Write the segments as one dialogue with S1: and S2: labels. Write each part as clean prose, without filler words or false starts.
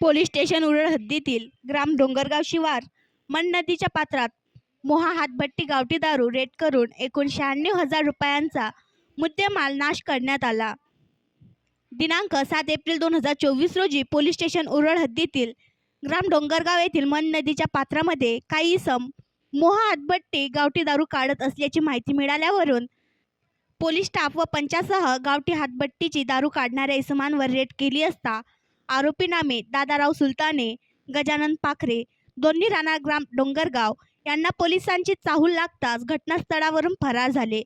S1: Police station उरळ हद्दीतील ग्राम डोंगरगाव शिवार मन नदीच्या पात्रात मोहा हातभट्टी गावठी दारू रेड करून एकूण 96,000 रुपयांचा मुद्देमाल नाश करण्यात आला। दिनांक 7 एप्रिल 2024 रोजी पोलीस स्टेशन उरळ हद्दीतील ग्राम डोंगरगाव येथील मन नदीच्या पात्रामध्ये काही इसम मोहा हातभट्टी गावठी दारू काढत असल्याची माहिती मिळाल्यावरून पोलीस स्टाफ व पंचासह गावठी हातभट्टीची दारू काढणाऱ्या इसमांवर रेड केली असता आरोपी नामे दादाराव सुलताने, गजानन पाखरे, दोन्ही राहणार ग्राम डोंगरगाव यांना पोलिसांची चाहूल लागताच घटनास्थळावरून फरार झाले।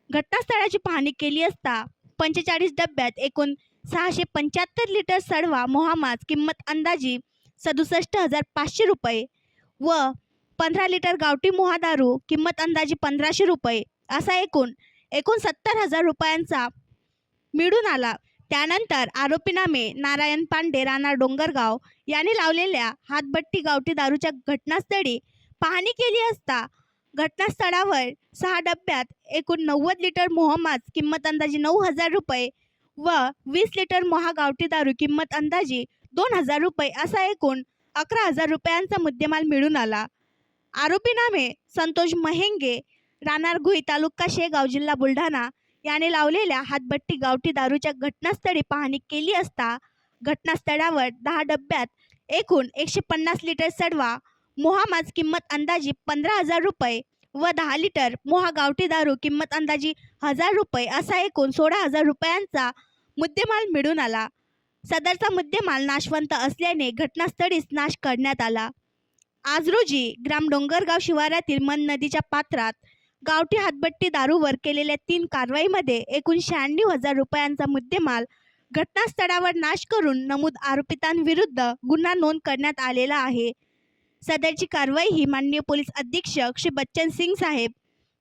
S1: घटनास्थळाची पाहणी केली असता 45 डब्यात एकूण 675 लिटर सडवा मोहामास किंमत अंदाजी 67,500 रुपये व 15 लिटर गावठी मोहा दारू किंमत अंदाजी 1,500 रुपये असा एकूण 70,000 रुपयांचा मिळून आला। त्यानंतर आरोपी नामे नारायण पांडे राहणार डोंगरगाव यांनी लावलेल्या हातभट्टी गावठी दारूच्या घटनास्थळी पाहणी केली असता घटनास्थळावर 6 डब्यात एकूण 90 लिटर मोहमास किंमत अंदाजी 9,000 रुपये व 20 लिटर मोहा गावठी दारू किंमत अंदाजी 2,000 रुपये असा एकूण 11,000 रुपयांचा मुद्देमाल मिळून आला। आरोपी नामे संतोष महेंगे राहणार गुई तालुका शेगाव जिल्हा बुलढाणा याने लावलेल्या हातभट्टी गावठी दारूच्या घटनास्थळी पाहणी केली असता घटनास्थळावर 10 डब्यात एकूण 150 लिटर सडवा मोहामास किंमत अंदाजी 15,000 रुपये व 10 लिटर मोहा गावठी दारू किंमत अंदाजी 1,000 रुपये असा एकूण 16,000 रुपयांचा मुद्देमाल मिळून आला। सदरचा मुद्देमाल नाशवंत असल्याने घटनास्थळीच नाश करण्यात आला। आज रोजी ग्राम डोंगरगाव शिवारातील मन नदीच्या पात्रात गावठी हातभट्टी दारूवर केलेल्या 3 कारवाईमध्ये एकूण 96,000 रुपयांचा मुद्देमाल घटनास्थळावर नाश करून नमूद आरोपितांविरुद्ध गुन्हा नोंद करण्यात आलेला आहे। सदरची कारवाई ही माननीय पोलीस अधीक्षक श्री बच्चन सिंग साहेब,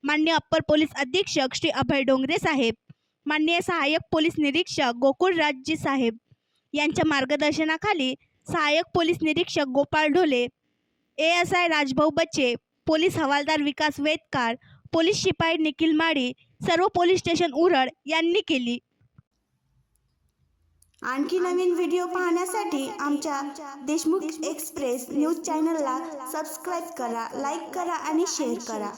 S1: माननीय अप्पर पोलीस अधीक्षक श्री अभय डोंगरे साहेब, माननीय सहाय्यक पोलीस निरीक्षक गोकुळ राजजी साहेब यांच्या मार्गदर्शनाखाली सहाय्यक पोलीस निरीक्षक गोपाळ ढोले, ASI राजभाऊ बच्चे, पोलीस हवालदार विकास वेदकार, पोलीस शिपाई निखिल माळी, सर्व पोलीस स्टेशन उरळ यांनी केली।
S2: आणखी नवीन व्हिडिओ पाहण्यासाठी आमच्या देशमुख एक्सप्रेस न्यूज चॅनलला सबस्क्राईब करा, लाईक करा आणि शेअर करा।